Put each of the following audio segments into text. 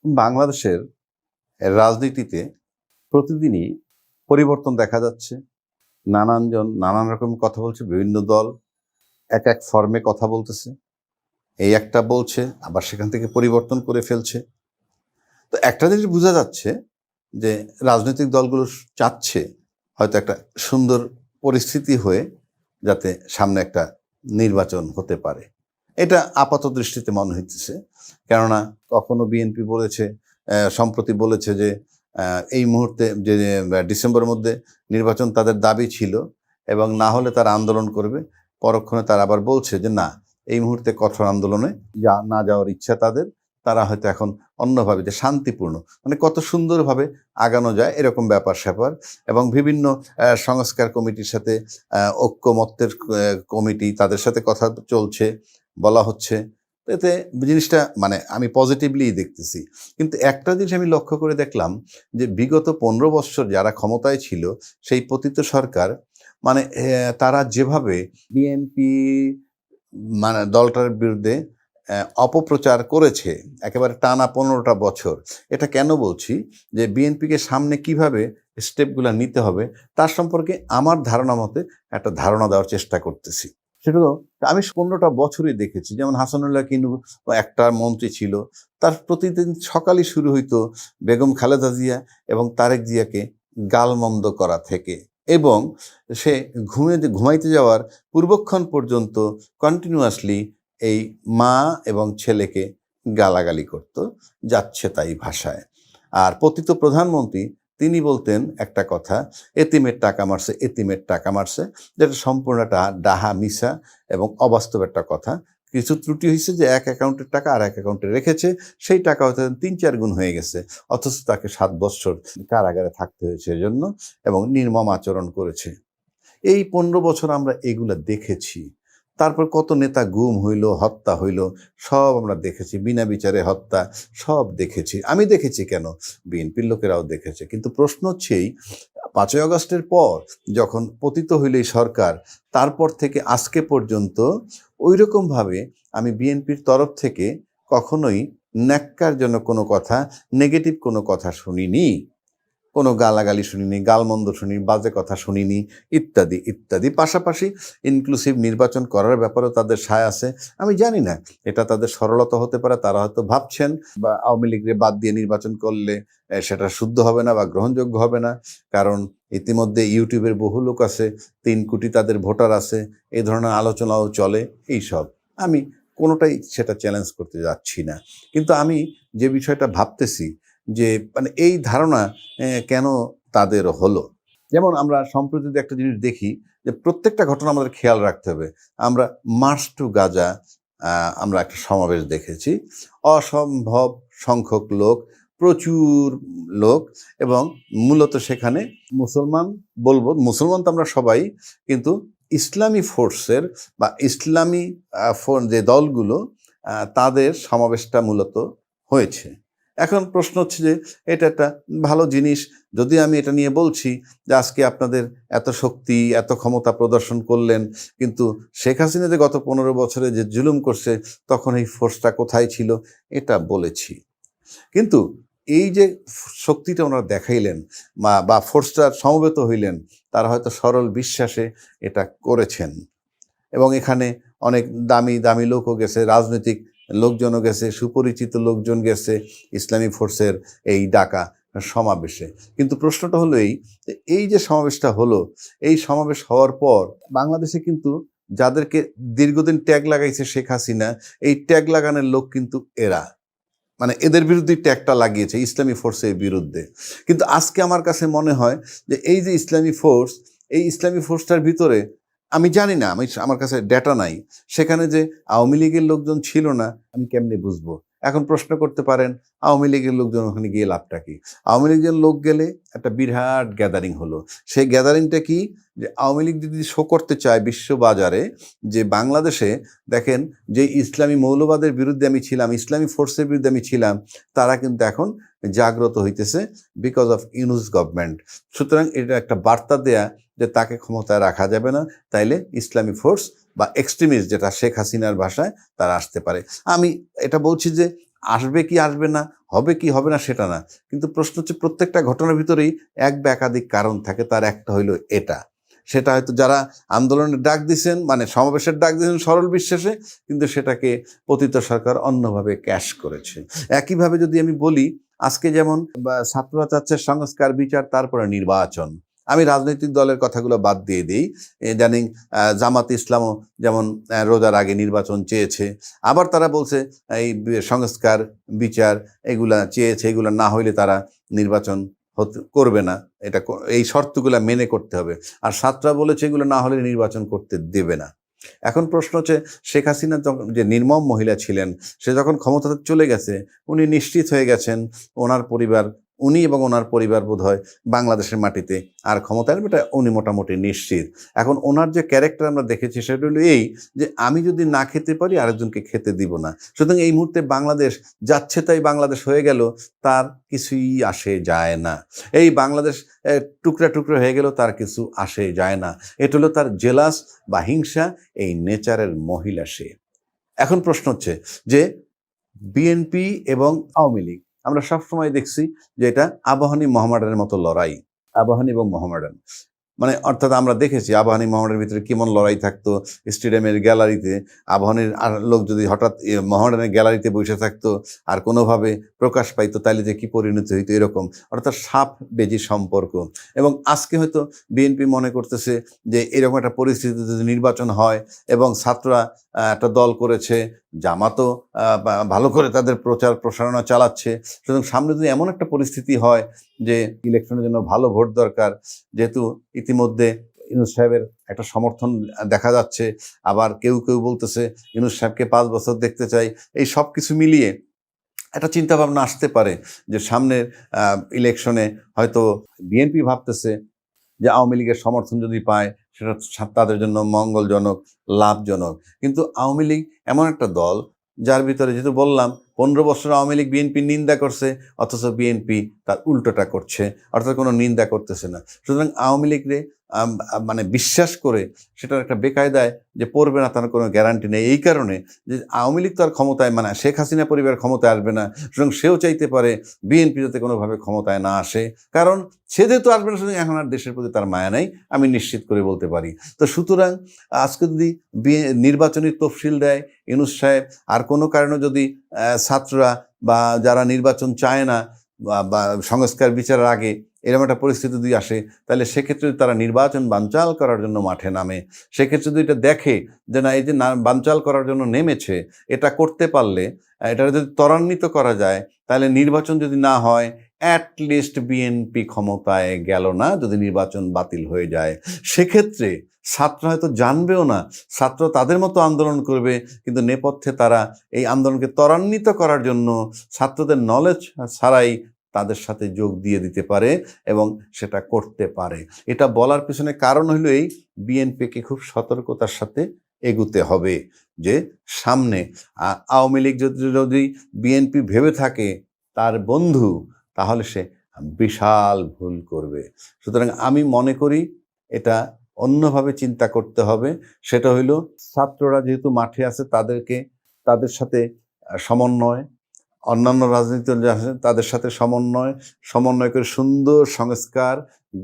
বাংলাদেশের রাজনীতিতে প্রতিদিনই পরিবর্তন দেখা যাচ্ছে। নানানজন নানান রকম কথা বলছে, বিভিন্ন দল এক এক ফর্মে কথা বলতেছে। এই একটা বলছে, আবার সেখান থেকে পরিবর্তন করে ফেলছে। তো একটা জিনিস বোঝা যাচ্ছে যে রাজনৈতিক দলগুলো চাচ্ছে হয়তো একটা সুন্দর পরিস্থিতি হয়ে যাতে সামনে একটা নির্বাচন হতে পারে। এটা আপাত দৃষ্টিতে মনে হইতেছে। কেননা কখনো বিএনপি বলেছে, সম্প্রতি বলেছে যে এই মুহূর্তে যে ডিসেম্বরের মধ্যে নির্বাচন তাদের দাবি ছিল এবং না হলে তারা আন্দোলন করবে। পরক্ষণে তারা আবার বলছে যে না, এই মুহূর্তে কঠোর আন্দোলনে না যাওয়ার ইচ্ছা তাদের। তারা হয়তো এখন অন্যভাবে যে শান্তিপূর্ণ, মানে কত সুন্দরভাবে আগানো যায় এরকম ব্যাপার স্যাপার। এবং বিভিন্ন সংস্কার কমিটির সাথে ঐক্যমত্যের কমিটি, তাদের সাথে কথা চলছে, বলা হচ্ছে। এতে জিনিসটা মানে আমি পজিটিভলি দেখতেছি। কিন্তু একটা জিনিস আমি লক্ষ্য করে দেখলাম যে বিগত 15 বৎসর যারা ক্ষমতায় ছিল সেই পতিত সরকার, মানে তারা যেভাবে বিএনপি মানে দলটার বিরুদ্ধে অপপ্রচার করেছে একেবারে টানা 15টা বছর। এটা কেন বলছি যে বিএনপিকে সামনে কিভাবে স্টেপগুলো নিতে হবে তার সম্পর্কে আমার ধারণা মতে একটা ধারণা দেওয়ার চেষ্টা করতেছি। সেটা আমি 15টা বছরই দেখেছি। যেমন হাসানুল্লাহ কিনু একটা মন্ত্রী ছিল, তার প্রতিদিন সকালই শুরু হইতো বেগম খালেদা জিয়া এবং তারেক জিয়াকে গালমন্দ করা থেকে, এবং সে ঘুমাইতে যাওয়ার পূর্বক্ষণ পর্যন্ত কন্টিনিউয়াসলি এই মা এবং ছেলেকে গালাগালি করত যাচ্ছে তাই ভাষায়। আর পতিত প্রধানমন্ত্রী তিনি বলতেন একটা কথা, এতিমের টাকা মারছে, এতিমের টাকা মারছে, যেটা সম্পূর্ণ একটা ডাহা মিশা এবং অবাস্তব একটা কথা। কিছু ত্রুটি হয়েছে যে এক অ্যাকাউন্টের টাকা আর এক অ্যাকাউন্টে রেখেছে, সেই টাকা হয়তো 3-4 গুণ হয়ে গেছে, অথচ তাকে 7 বৎসর কারাগারে থাকতে হয়েছে এজন্য, এবং নির্মম আচরণ করেছে। এই 15 বছর আমরা এগুলা দেখেছি। তারপর কত নেতা গুম হইল, হত্যা হইল, সব আমরা দেখেছি, বিনা বিচারে হত্যা, সব দেখেছি। আমি দেখেছি কেন, বিএনপির লোকেরাও দেখেছে। কিন্তু প্রশ্ন হচ্ছে এই 5ই আগস্টের পর যখন পতিত হইল এই সরকার, তারপর থেকে আজকে পর্যন্ত ওই রকমভাবে আমি বিএনপির তরফ থেকে কখনোই ন্যাক্কারজনক কোনো কথা, নেগেটিভ কোনো কথা শুনিনি। কোনো গালাগালি শুনিনি, গালমন্দ শুনিনি, বাজে কথা শুনিনি, ইত্যাদি ইত্যাদি। পাশাপাশি ইনক্লুসিভ নির্বাচন করার ব্যাপারেও তাদের সায় আছে। আমি জানি না, এটা তাদের সরলতা হতে পারে। তারা হয়তো ভাবছেন বা আওয়ামী লীগকে বাদ দিয়ে নির্বাচন করলে সেটা শুদ্ধ হবে না বা গ্রহণযোগ্য হবে না, কারণ ইতিমধ্যে ইউটিউবের বহু লোক আছে, 3 কোটি তাদের ভোটার আছে, এই ধরনের আলোচনাও চলে। এইসব আমি কোনোটাই সেটা চ্যালেঞ্জ করতে যাচ্ছি না। কিন্তু আমি যে বিষয়টা ভাবতেছি যে মানে এই ধারণা কেন তাদের হলো। যেমন আমরা সম্প্রতি একটা জিনিস দেখি যে প্রত্যেকটা ঘটনা আমাদের খেয়াল রাখতে হবে। আমরা মার্চ টু গাজা আমরা একটা সমাবেশ দেখেছি, অসম্ভব সংখ্যক লোক, প্রচুর লোক, এবং মূলত সেখানে মুসলমান, বলবো মুসলমান তো আমরা সবাই, কিন্তু ইসলামী ফোর্সের বা ইসলামী যে দলগুলো তাদের সমাবেশটা মূলত হয়েছে। এখন প্রশ্ন হচ্ছে যে এটা একটা ভালো জিনিস, যদি আমি এটা নিয়ে বলছি যে আজকে আপনাদের এত শক্তি, এত ক্ষমতা প্রদর্শন করলেন, কিন্তু শেখ হাসিনা যে গত 15 বছরে যে জুলুম করছে তখন এই ফোর্সটা কোথায় ছিল, এটা বলেছি। কিন্তু এই যে শক্তিটা ওনারা দেখাইলেন বা ফোর্সটা সমবেত হইলেন, তারা হয়তো সরল বিশ্বাসে এটা করেছেন, এবং এখানে অনেক দামি দামি লোকও গেছে, রাজনৈতিক লোকজনও গেছে, সুপরিচিত লোকজন গেছে ইসলামী ফোর্সের এই ডাকা সমাবেশে। কিন্তু প্রশ্নটা হলো এই যে সমাবেশটা হলো, এই সমাবেশ হওয়ার পর বাংলাদেশে কিন্তু যাদেরকে দীর্ঘদিন ট্যাগ লাগাইছে শেখ হাসিনা, এই ট্যাগ লাগানোর লোক কিন্তু এরা, মানে এদের বিরুদ্ধে ট্যাগটা লাগিয়েছে ইসলামী ফোর্সের বিরুদ্ধে। কিন্তু আজকে আমার কাছে মনে হয় যে এই যে ইসলামী ফোর্স, এই ইসলামী ফোর্সটার ভিতরে আমি জানি না, আমার কাছে ডেটা নাই, সেখানে যে আওয়ামী লীগের লোকজন ছিল না আমি কেমনে বুঝবো? এখন প্রশ্ন করতে পারেন আওয়ামী লীগের লোকজন ওখানে গিয়ে লাভটা কি? আওয়ামী লীগের লোক গেলে একটা বিরাট গ্যাদারিং হলো। সেই গ্যাদারিংটা কি, যে আওয়ামী লীগ যদি শো করতে চায় বিশ্ববাজারে যে বাংলাদেশে দেখেন যে ইসলামী মৌলবাদের বিরুদ্ধে আমি ছিলাম, ইসলামী ফোর্সের বিরুদ্ধে আমি ছিলাম, তারা কিন্তু এখন জাগ্রত হইতেছে বিকজ অফ ইউনুস গভর্নমেন্ট। সুতরাং এটা একটা বার্তা দেয়া যে তাকে ক্ষমতায় রাখা যাবে না, তাইলে ইসলামী ফোর্স বা এক্সট্রিমিস্ট, যেটা শেখ হাসিনার ভাষায়, তারা আসতে পারে। আমি এটা বলছি যে আসবে কি আসবে না, হবে কি হবে না সেটা না, কিন্তু প্রশ্ন হচ্ছে প্রত্যেকটা ঘটনার ভিতরেই এক বা একাধিক কারণ থাকে। তার একটা হইলো এটা, সেটা হয়তো যারা আন্দোলনের ডাক দিয়েছেন, মানে সমাবেশের ডাক দিয়েছেন সরল বিশ্বাসে, কিন্তু সেটাকে পতিত সরকার অন্যভাবে ক্যাশ করেছে। একইভাবে যদি আমি বলি, আজকে যেমন ছাত্ররা চাচ্ছে সংস্কার, বিচার, তারপরে নির্বাচন। আমি রাজনৈতিক দলের কথাগুলো বাদ দিয়ে দিই। ইদানিং জামাত ইসলামও যেমন রোজার আগে নির্বাচন চেয়েছে, আবার তারা বলছে এই সংস্কার, বিচার এগুলা চেয়েছে, এগুলা না হইলে তারা নির্বাচন করবে না, এটা এই শর্তগুলা মেনে করতে হবে। আর ছাত্ররা বলেছে এগুলো না হলে নির্বাচন করতে দেবে না। এখন প্রশ্ন হচ্ছে, শেখ হাসিনা যে নির্মম মহিলা ছিলেন, সে যখন ক্ষমতাতে চলে গেছে, উনি নিশ্চিত হয়ে গেছেন ওনার পরিবার, উনি এবং ওনার পরিবার বোধহয় বাংলাদেশের মাটিতে আর ক্ষমতায় আসবে, এটা উনি মোটামুটি নিশ্চিত। এখন ওনার যে ক্যারেক্টার আমরা দেখেছি সেটা হলো এই, যে আমি যদি না খেতে পারি আরেকজনকে খেতে দিব না। সুতরাং এই মুহূর্তে বাংলাদেশ যাচ্ছে তাই বাংলাদেশ হয়ে গেল, তার কিছুই আসে যায় না। এই বাংলাদেশ টুকরা টুকরা হয়ে গেল, তার কিছু আসে যায় না। এটা হলো তার জেলাস বা হিংসা, এই নেচারের মহিলা সে। এখন প্রশ্ন হচ্ছে যে বিএনপি এবং আওয়ামী লীগ, আমরা সবসময় দেখছি যে এটা আবাহনী মোহামেডানের মতো লড়াই, আবাহনী এবং মোহামেডান। মানে অর্থাৎ আমরা দেখেছি আবাহনী মোহামেডানের ভিতরে কেমন লড়াই থাকতো। স্টেডিয়ামের গ্যালারিতে আবাহনীর আর লোক যদি হঠাৎ মোহামেডানের গ্যালারিতে বসে থাকতো আর কোনোভাবে প্রকাশ পাইতো, তাইলে যে কি পরিণতি হইতো, এরকম অর্থাৎ সাপ বেজি সম্পর্ক। এবং আজকে হয়তো বিএনপি মনে করতেছে যে এরকম একটা পরিস্থিতিতে যদি নির্বাচন হয় এবং ছাত্ররা একটা দল করেছে, জামাতও ভালো করে তাদের প্রচার প্রসারণা চালাচ্ছে, সুতরাং সামনে যদি এমন একটা পরিস্থিতি হয় যে ইলেকশনের জন্য ভালো ভোট দরকার, যেহেতু ইতিমধ্যে ইউনূস সাহেবের একটা সমর্থন দেখা যাচ্ছে, আবার কেউ কেউ বলতেছে ইউনূস সাহেবকে 5 বছর দেখতে চাই, এই সব কিছু মিলিয়ে একটা চিন্তা ভাবনা আসতে পারে যে সামনের ইলেকশনে হয়তো বিএনপি ভাবতেছে যে আওয়ামী লীগের সমর্থন যদি পায় সেটা তাদের জন্য মঙ্গলজনক, লাভজনক। কিন্তু আওয়ামী লীগ এমন একটা দল যার ভিতরে, যেহেতু বললাম 15 বছর আওয়ামী লীগ বিএনপির নিন্দা করছে, অথচ বিএনপি তার উল্টোটা করছে, অর্থাৎ কোনো নিন্দা করতেছে না। সুতরাং আওয়ামী লীগরে মানে বিশ্বাস করে সেটার একটা বেকায়দায় যে পড়বে না, তার কোনো গ্যারান্টি নেই। এই কারণে যে আওয়ামী লীগ তো আর ক্ষমতায়, মানে শেখ হাসিনা পরিবার ক্ষমতায় আসবে না, সুতরাং সেও চাইতে পারে বিএনপি যাতে কোনোভাবে ক্ষমতায় না আসে, কারণ সে যেহেতু আসবে না, সুতরাং এখন আর দেশের প্রতি তার মায়া নেই, আমি নিশ্চিত করে বলতে পারি। তো সুতরাং আজকে যদি নির্বাচনী তফসিল দেয় ইউনূস সাহেব, আর কোনো কারণে যদি ছাত্ররা বা যারা নির্বাচন চায় না বা সংস্কার বিচারের আগে এরকম একটা পরিস্থিতি যদি আসে, তাহলে সেক্ষেত্রে তারা নির্বাচন বানচাল করার জন্য মাঠে নামে, সেক্ষেত্রে যদি এটা দেখে যে না, এই যে বানচাল করার জন্য নেমেছে, এটা করতে পারলে, এটা যদি ত্বরান্বিত করা যায়, তাহলে নির্বাচন যদি না হয়, অ্যাটলিস্ট বিএনপি ক্ষমতায় গেল না। যদি নির্বাচন বাতিল হয়ে যায়, সেক্ষেত্রে ছাত্র হয়তো জানবেও না, ছাত্র তাদের মতো আন্দোলন করবে, কিন্তু নেপথ্যে তারা এই আন্দোলনকে ত্বরান্বিত করার জন্য ছাত্রদের নলেজ ছাড়াই তাদের সাথে যোগ দিয়ে দিতে পারে এবং সেটা করতে পারে। এটা বলার পিছনে কারণ হলো এই, বিএনপিকে খুব সতর্কতার সাথে এগুতে হবে যে সামনে আওয়ামী লীগ যদি বিএনপি ভেবে থাকে তার বন্ধু, তাহলে সে বিশাল ভুল করবে। সুতরাং আমি মনে করি এটা অন্যভাবে চিন্তা করতে হবে। সেটা হইল, ছাত্ররা যেহেতু মাঠে আছে, তাদের সাথে সমন্বয়, অন্যান্য রাজনীতি দল আছে তাদের সাথে সমন্বয় করে সুন্দর সংস্কার,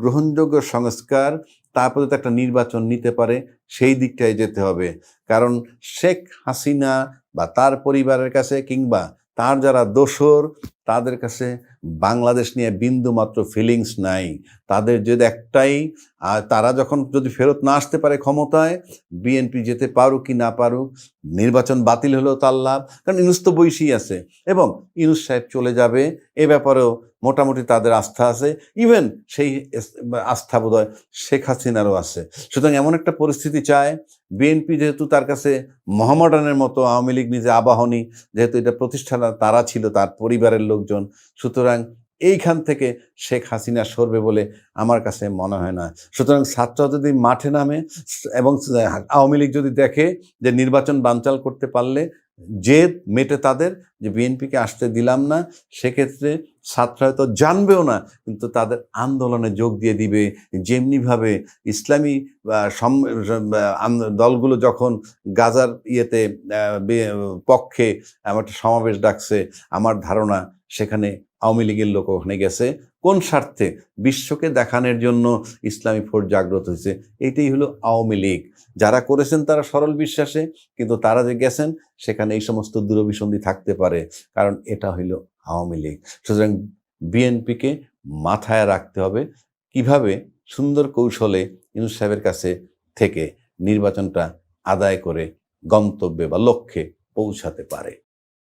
গ্রহণযোগ্য সংস্কার, তারপরে তো একটা নির্বাচন নিতে পারে, সেই দিকটায় যেতে হবে। কারণ শেখ হাসিনা বা তার পরিবারের কাছে কিংবা তার যারা দোসর, তাদের কাছে বাংলাদেশ নিয়ে বিন্দু মাত্র ফিলিংস নাই। তাদের যদি একটাই, তারা যখন যদি ফেরত না আসতে পারে ক্ষমতায়, বিএনপি যেতে পারুক কি না পারুক, নির্বাচন বাতিল হলেও তার লাভ, কারণ ইউনূস তো বইসই আছে এবং ইউনূস সাহেব চলে যাবে, এ ব্যাপারেও মোটামুটি তাদের আস্থা আছে। ইভেন সেই আস্থা বোধহয় শেখ হাসিনারও আছে। সুতরাং এমন একটা পরিস্থিতি চায় বিএনপি, যেহেতু তার কাছে মোহামেডানের মতো, আওয়ামী লীগ নিজে আবাহনী, যেহেতু এটা প্রতিষ্ঠাতা তারা ছিল, তার পরিবারের লোকজন, সুতরাং এইখান থেকে শেখ হাসিনা সরবে বলে আমার কাছে মনে হয় না। সুতরাং ছাত্র যদি মাঠে নামে এবং আওয়ামী লীগ যদি দেখে যে নির্বাচন বানচাল করতে পারলে জেদ মেটে তাদের যে বিএনপিকে আসতে দিলাম না, সেক্ষেত্রে ছাত্র হয়তো জানবেও না, কিন্তু তাদের আন্দোলনে যোগ দিয়ে দিবে। যেমনিভাবে ইসলামী দলগুলো যখন গাজার ইয়েতে পক্ষে একটা সমাবেশ ডাকছে, আমার ধারণা সেখানে আওয়ামী লীগের লোক ওখানে গেছে। কোন স্বার্থে? বিশ্বকে দেখানোর জন্য ইসলামী ফোর্স জাগ্রত হয়েছে। এইটাই হলো আওয়ামী লীগ। যারা করেছেন তারা সরল বিশ্বাসে, কিন্তু তারা যে গেছেন সেখানে এই সমস্ত দূরভিসন্ধি থাকতে পারে, কারণ এটা হইল আওয়ামী লীগ। সুতরাং বিএনপিকে মাথায় রাখতে হবে কিভাবে সুন্দর কৌশলে ইউনূস সাহেবের কাছে থেকে নির্বাচনটা আদায় করে গন্তব্যে বা লক্ষ্যে পৌঁছাতে পারে।